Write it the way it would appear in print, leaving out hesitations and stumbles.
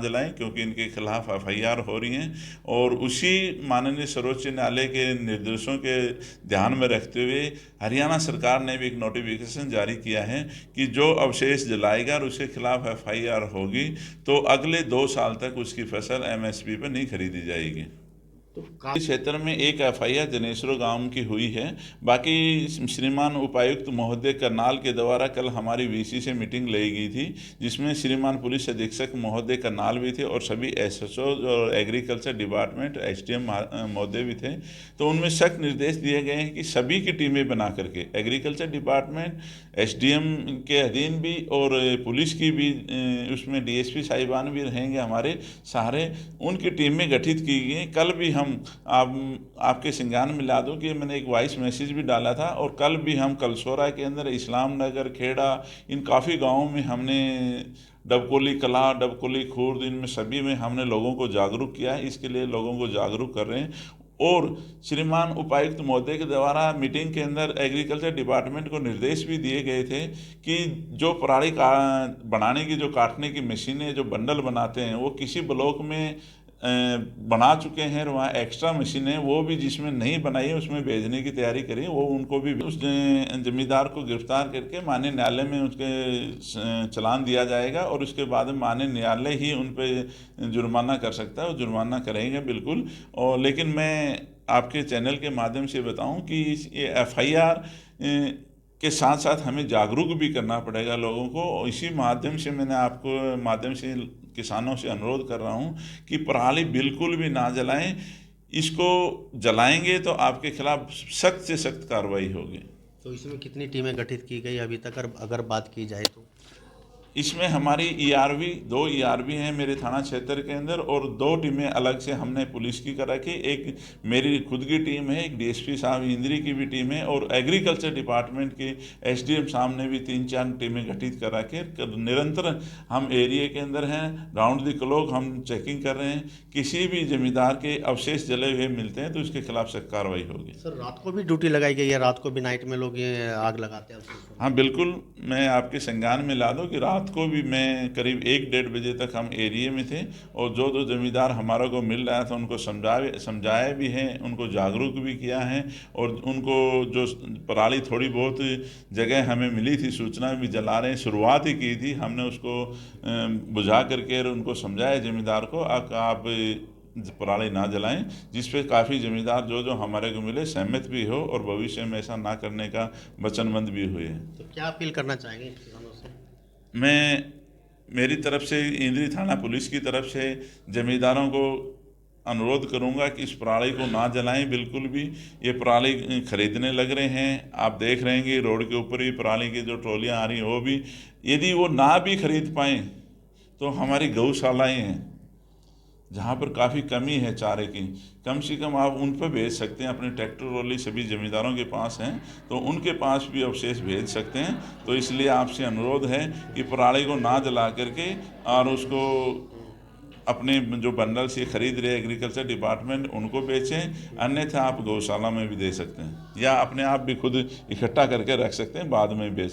जलाएं, क्योंकि इनके खिलाफ एफआईआर हो रही हैं। और उसी माननीय सर्वोच्च न्यायालय के निर्देशों के ध्यान में रखते हुए हरियाणा सरकार ने भी एक नोटिफिकेशन जारी किया है कि जो अवशेष जलाएगा और उसके खिलाफ एफआईआर होगी तो अगले 2 साल तक उसकी फसल एमएसपी पर नहीं खरीदी जाएगी। तो इस क्षेत्र में एक एफआईआर जनेश्वर गांव की हुई है। बाकी श्रीमान उपायुक्त महोदय करनाल के द्वारा कल हमारी वीसी से मीटिंग ली गई थी, जिसमें श्रीमान पुलिस अधीक्षक महोदय करनाल भी थे और सभी एसएचओ और एग्रीकल्चर डिपार्टमेंट एसडीएम महोदय भी थे। तो उनमें सख्त निर्देश दिए गए हैं कि सभी की टीमें बना करके एग्रीकल्चर डिपार्टमेंट, एसडीएम के अधीन भी और पुलिस की भी, उसमें डीएसपी साहिबान भी रहेंगे हमारे सारे, उनकी टीमें गठित की गई। कल भी हम आपके संज्ञान में ला दूं कि मैंने एक वॉइस मैसेज भी डाला था, और कल भी हम कलसोरा के अंदर, इस्लाम नगर, खेड़ा, इन काफ़ी गांवों में हमने डबकोली कला, डबकोली खुर्द, इनमें सभी में हमने लोगों को जागरूक किया है। इसके लिए लोगों को जागरूक कर रहे हैं। और श्रीमान उपायुक्त महोदय के द्वारा मीटिंग के अंदर एग्रीकल्चर डिपार्टमेंट को निर्देश भी दिए गए थे कि जो पराली का बनाने की, जो काटने की मशीनें, जो बंडल बनाते हैं, वो किसी ब्लॉक में बना चुके हैं और वहाँ एक्स्ट्रा मशीनें वो भी जिसमें नहीं बनाई है उसमें भेजने की तैयारी करी, वो उनको भी उस जमींदार को गिरफ्तार करके माननीय न्यायालय में उसके चालान दिया जाएगा और उसके बाद माननीय न्यायालय ही उन पर जुर्माना कर सकता है, वो जुर्माना करेंगे बिल्कुल। और लेकिन मैं आपके चैनल के माध्यम से बताऊं कि ये एफआईआर के साथ साथ हमें जागरूक भी करना पड़ेगा लोगों को। और इसी माध्यम से मैंने आपको माध्यम से किसानों से अनुरोध कर रहा हूँ कि पराली बिल्कुल भी ना जलाएं। इसको जलाएंगे तो आपके खिलाफ सख्त से सख्त कार्रवाई होगी। तो इसमें कितनी टीमें गठित की गई अभी तक, अगर बात की जाए तो? इसमें हमारी ईआरवी 2 ईआरवी हैं मेरे थाना क्षेत्र के अंदर, और 2 टीमें अलग से हमने पुलिस की कर रखी। एक मेरी खुद की टीम है, एक डीएसपी साहब इंद्री की भी टीम है, और एग्रीकल्चर डिपार्टमेंट के एसडीएम साहब ने भी 3-4 टीमें गठित कर रखी। निरंतर हम एरिया के अंदर हैं, राउंड द क्लॉक हम चेकिंग कर रहे हैं। किसी भी जमींदार के अवशेष जले हुए मिलते हैं तो उसके खिलाफ सख्त कार्रवाई होगी। सर, रात को भी ड्यूटी लगाई गई है? रात को भी नाइट में लोग ये आग लगाते हैं? हाँ बिल्कुल, मैं आपके संज्ञान में ला दूँ कि रात को भी मैं करीब 1-1:30 बजे तक हम एरिया में थे, और जो जमींदार हमारा को मिल रहा था उनको समझाया भी है, उनको जागरूक भी किया है। और उनको जो पराली थोड़ी बहुत जगह हमें मिली थी, सूचना भी जला रहे हैं, शुरुआत ही की थी हमने उसको बुझा करके उनको समझाया जमींदार को आप पराली ना जलाएं, जिस पे काफ़ी ज़मींदार जो हमारे को मिले सहमत भी हो और भविष्य में ऐसा ना करने का वचनबद्ध भी हुए हैं। तो क्या अपील करना चाहेंगे किसानों से? मैं मेरी तरफ से, इंद्री थाना पुलिस की तरफ से जमींदारों को अनुरोध करूंगा कि इस पराली को ना जलाएं बिल्कुल भी। ये पराली खरीदने लग रहे हैं, आप देख रहे हैं कि रोड के ऊपर भी पराली की जो ट्रॉलियाँ आ रही हैं, वो भी यदि वो ना भी खरीद पाएँ तो हमारी गौशालाएँ हैं जहाँ पर काफ़ी कमी है चारे की, कम से कम आप उन पर भेज सकते हैं। अपने ट्रैक्टर ट्रॉली सभी ज़मींदारों के पास हैं, तो उनके पास भी अवशेष भेज सकते हैं। तो इसलिए आपसे अनुरोध है कि पराली को ना जला करके और उसको अपने जो बंडल से खरीद रहे एग्रीकल्चर डिपार्टमेंट उनको बेचें, अन्यथा आप गौशाला में भी दे सकते हैं या अपने आप भी खुद इकट्ठा करके रख सकते हैं, बाद में बेच